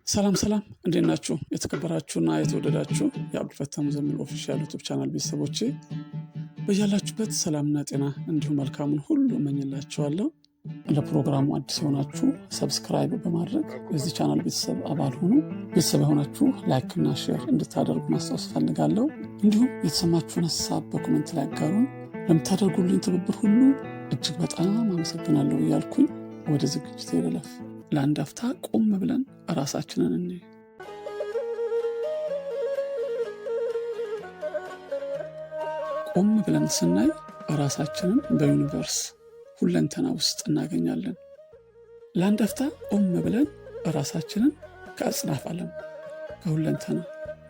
ሰላም እንዴት ናችሁ? የተከበራችሁና የተወደዳችሁ የአብዱልፈታህ ሙዘሚል ኦፊሻል ዩቲዩብ ቻናል ቤተሰቦቼ በያላችሁበት ሰላምና ጤና እንዲሁም መልካሙን ሁሉ እመኝላችኋለሁ። ለፕሮግራሙ አዲስ የሆናችሁ ሰብስክራይብ በማድረግ የዚህ ቻናል ቤተሰብ አባል ሁኑ። ቤተሰብ የሆናችሁ ላይክ እና ሼር እንድታደርጉ ማስታወስ ፈልጋለሁ። እንዲሁም የተሰማችሁን ሀሳብ በኮሜንት ላይ አጋሩን። ለምታደርጉልኝ ትብብር ሁሉ እጅግ በጣም አመሰግናለሁ እያልኩኝ ወደ ዝግጅት ይለፍ። ለአንድ አፍታ ቆም ብለን ራሳችንን እንይ። ቆም ብለን ስናይ ራሳችንን በዩኒቨርስ ሁለንተና ውስጥ እናገኛለን። ለአንድ አፍታ ቆም ብለን ራሳችንን ከአጽናፍ ዓለም ከሁለንተና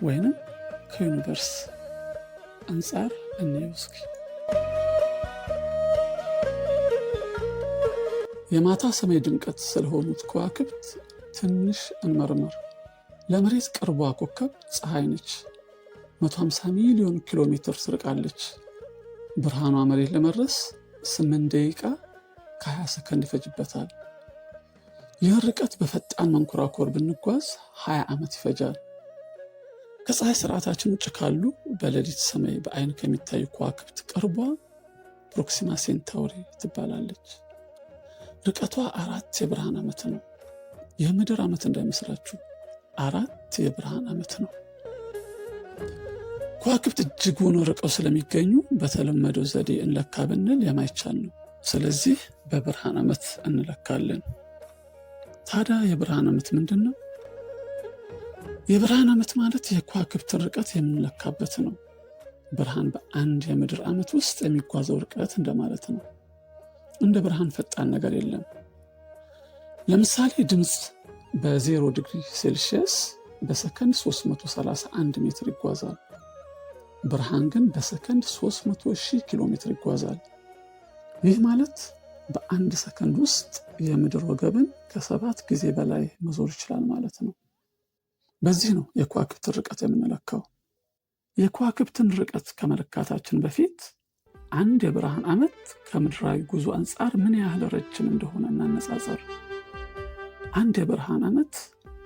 ወይንም ከዩኒቨርስ አንጻር እንየው እስኪ። የማታ ሰማይ ድምቀት ስለሆኑት ከዋክብት ትንሽ እንመርምር። ለመሬት ቅርቧ ኮከብ ፀሐይ ነች። 150 ሚሊዮን ኪሎ ሜትር ትርቃለች። ብርሃኗ መሬት ለመድረስ 8 ደቂቃ ከ20 ሰከንድ ይፈጅበታል። ይህ ርቀት በፈጣን መንኮራኮር ብንጓዝ 20 ዓመት ይፈጃል። ከፀሐይ ስርዓታችን ውጭ ካሉ በሌሊት ሰማይ በአይን ከሚታዩ ከዋክብት ቅርቧ ፕሮክሲማ ሴንታውሪ ትባላለች። ርቀቷ 4 የብርሃን ዓመት ነው። የምድር ዓመት እንዳይመስላችሁ 4 የብርሃን ዓመት ነው። ከዋክብት እጅጉን ርቀው ስለሚገኙ በተለመደው ዘዴ እንለካ ብንል የማይቻል ነው። ስለዚህ በብርሃን ዓመት እንለካለን። ታዲያ የብርሃን ዓመት ምንድን ነው? የብርሃን ዓመት ማለት የከዋክብትን ርቀት የምንለካበት ነው። ብርሃን በአንድ የምድር ዓመት ውስጥ የሚጓዘው ርቀት እንደማለት ነው። እንደ ብርሃን ፈጣን ነገር የለም። ለምሳሌ ድምፅ በ0 ዲግሪ ሴልሺየስ በሰከንድ 331 ሜትር ይጓዛል። ብርሃን ግን በሰከንድ 300,000 ኪሎ ሜትር ይጓዛል። ይህ ማለት በአንድ ሰከንድ ውስጥ የምድር ወገብን ከ7 ጊዜ በላይ መዞር ይችላል ማለት ነው። በዚህ ነው የከዋክብትን ርቀት የምንለካው። የከዋክብትን ርቀት ከመለካታችን በፊት አንድ የብርሃን ዓመት ከምድራዊ ጉዞ አንጻር ምን ያህል ረጅም እንደሆነ እናነጻጸር። አንድ የብርሃን ዓመት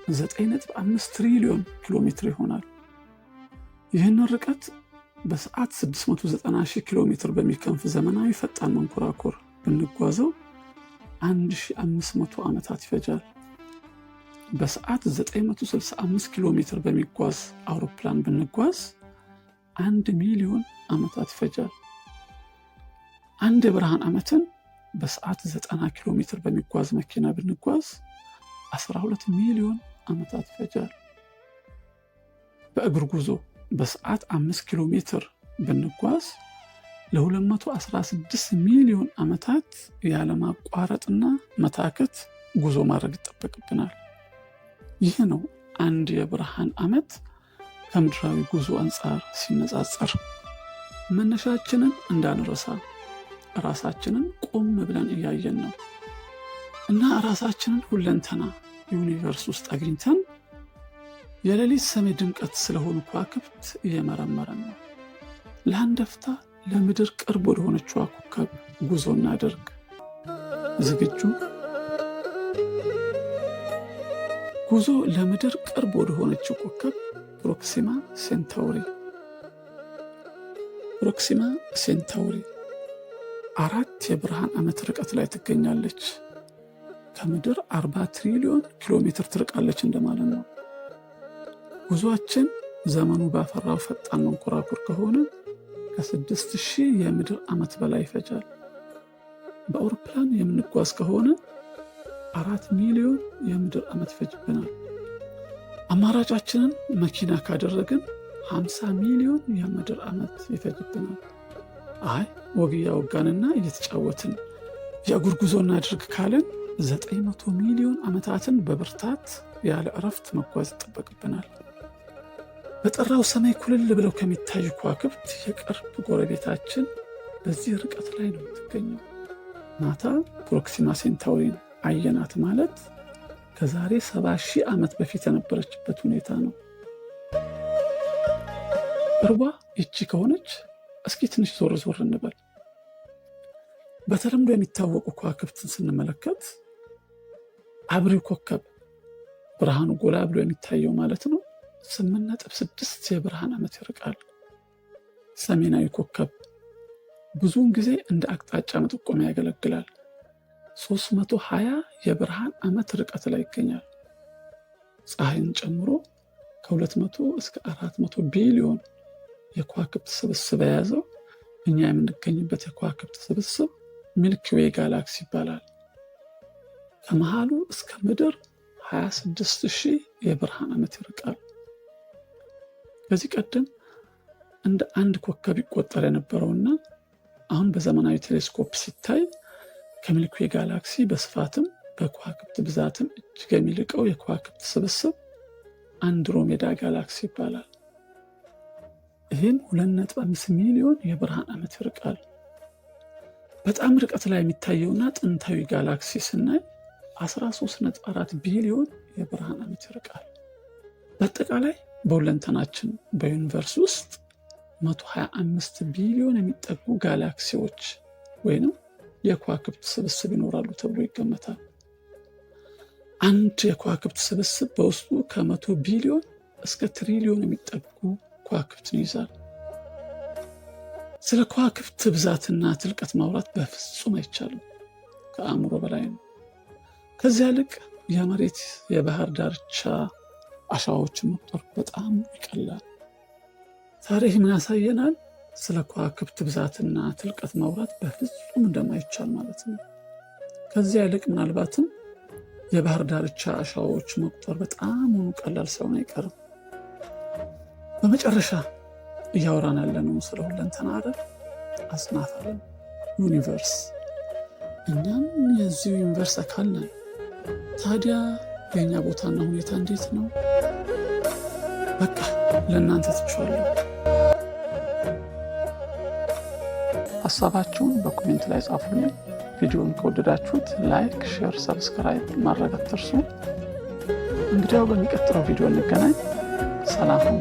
9.5 ትሪሊዮን ኪሎ ሜትር ይሆናል። ይህንን ርቀት በሰዓት 690,000 ኪሎ ሜትር በሚከንፍ ዘመናዊ ፈጣን መንኮራኮር ብንጓዘው 1500 ዓመታት ይፈጃል። በሰዓት 965 ኪሎ ሜትር በሚጓዝ አውሮፕላን ብንጓዝ 1 ሚሊዮን ዓመታት ይፈጃል። አንድ የብርሃን ዓመትን በሰዓት 90 ኪሎ ሜትር በሚጓዝ መኪና ብንጓዝ 12 ሚሊዮን ዓመታት ይፈጃል። በእግር ጉዞ በሰዓት 5 ኪሎ ሜትር ብንጓዝ ለ216 ሚሊዮን ዓመታት ያለማቋረጥና መታከት ጉዞ ማድረግ ይጠበቅብናል። ይህ ነው አንድ የብርሃን ዓመት ከምድራዊ ጉዞ አንጻር ሲነጻጸር። መነሻችንን እንዳንረሳ ራሳችንን ቆም ብለን እያየን ነው እና ራሳችንን ሁለንተና ዩኒቨርስ ውስጥ አግኝተን የሌሊት ሰማይ ድምቀት ስለሆኑ ከዋክብት እየመረመረን ነው። ለአንድ አፍታ ለምድር ቅርብ ወደሆነችው ኮከብ ጉዞ እናደርግ። ዝግጁ? ጉዞ ለምድር ቅርብ ወደሆነችው ኮከብ ፕሮክሲማ ሴንታውሪ። ፕሮክሲማ ሴንታውሪ 4 የብርሃን ዓመት ርቀት ላይ ትገኛለች። ከምድር 40 ትሪሊዮን ኪሎ ሜትር ትርቃለች እንደማለት ነው። ጉዞአችን ዘመኑ ባፈራው ፈጣን መንኮራኩር ከሆነ ከ6000 የምድር ዓመት በላይ ይፈጃል። በአውሮፕላን የምንጓዝ ከሆነ 4 ሚሊዮን የምድር ዓመት ይፈጅብናል። አማራጫችንን መኪና ካደረግን 50 ሚሊዮን የምድር ዓመት ይፈጅብናል። አይ ወግ እያወጋንና እየተጫወትን የእግር ጉዞ እናድርግ ካልን 900 ሚሊዮን ዓመታትን በብርታት ያለ እረፍት መጓዝ ይጠበቅብናል። በጠራው ሰማይ ኩልል ብለው ከሚታዩ ከዋክብት የቅርብ ጎረቤታችን በዚህ ርቀት ላይ ነው የምትገኘው። ማታ ፕሮክሲማ ሴንታውሪን አየናት ማለት ከዛሬ 70,000 ዓመት በፊት የነበረችበት ሁኔታ ነው። ቅርቧ ይቺ ከሆነች እስኪ ትንሽ ዞር እንበል። በተለምዶ የሚታወቁ ከዋክብትን ስንመለከት አብሪው ኮከብ ብርሃኑ ጎላ ብሎ የሚታየው ማለት ነው 8.6 የብርሃን ዓመት ይርቃል። ሰሜናዊ ኮከብ ብዙውን ጊዜ እንደ አቅጣጫ መጠቆሚያ ያገለግላል። 320 የብርሃን ዓመት ርቀት ላይ ይገኛል። ፀሐይን ጨምሮ ከ200 እስከ 400 ቢሊዮን የከዋክብት ስብስብ የያዘው እኛ የምንገኝበት የከዋክብት ስብስብ ሚልኪዌይ ጋላክሲ ይባላል። ከመሃሉ እስከ ምድር 26,000 የብርሃን ዓመት ይርቃል። ከዚህ ቀደም እንደ አንድ ኮከብ ይቆጠር የነበረውና አሁን በዘመናዊ ቴሌስኮፕ ሲታይ ከሚልኪዌይ ጋላክሲ በስፋትም በከዋክብት ብዛትም እጅግ የሚልቀው የከዋክብት ስብስብ አንድሮሜዳ ጋላክሲ ይባላል። ይህም 2.5 ሚሊዮን የብርሃን ዓመት ይርቃል። በጣም ርቀት ላይ የሚታየውና ጥንታዊ ጋላክሲ ስናይ 13.4 ቢሊዮን የብርሃን ዓመት ይርቃል። በአጠቃላይ በሁለንተናችን በዩኒቨርስ ውስጥ 125 ቢሊዮን የሚጠጉ ጋላክሲዎች ወይንም የከዋክብት ስብስብ ይኖራሉ ተብሎ ይገመታል። አንድ የከዋክብት ስብስብ በውስጡ ከ100 ቢሊዮን እስከ ትሪሊዮን የሚጠጉ ከዋክብትን ይይዛል። ስለ ከዋክብት ብዛትና ትልቀት ማውራት በፍጹም አይቻልም፣ ከአእምሮ በላይ ነው። ከዚያ ይልቅ የመሬት የባህር ዳርቻ አሸዋዎችን መቁጠር በጣም ይቀላል። ታዲያ ምን ያሳየናል? ስለ ከዋክብት ብዛትና ትልቀት ማውራት በፍጹም እንደማይቻል ማለት ነው። ከዚያ ይልቅ ምናልባትም የባህር ዳርቻ አሸዋዎች መቁጠር በጣም ቀላል ሳይሆን አይቀርም። በመጨረሻ እያወራን ያለነው ስለ ሁለንተና አይደል? አጽናፈ ዓለም ዩኒቨርስ። እኛም የዚህ ዩኒቨርስ አካል ነን። ታዲያ የኛ ቦታና ሁኔታ እንዴት ነው? በቃ ለእናንተ ትችዋለሁ። ሀሳባችሁን በኮሜንት ላይ ጻፉልኝ። ቪዲዮን ከወደዳችሁት ላይክ፣ ሼር፣ ሰብስክራይብ ማድረግ አትርሱ። እንግዲያው በሚቀጥለው ቪዲዮ እንገናኝ። ሰላም ሁኑ።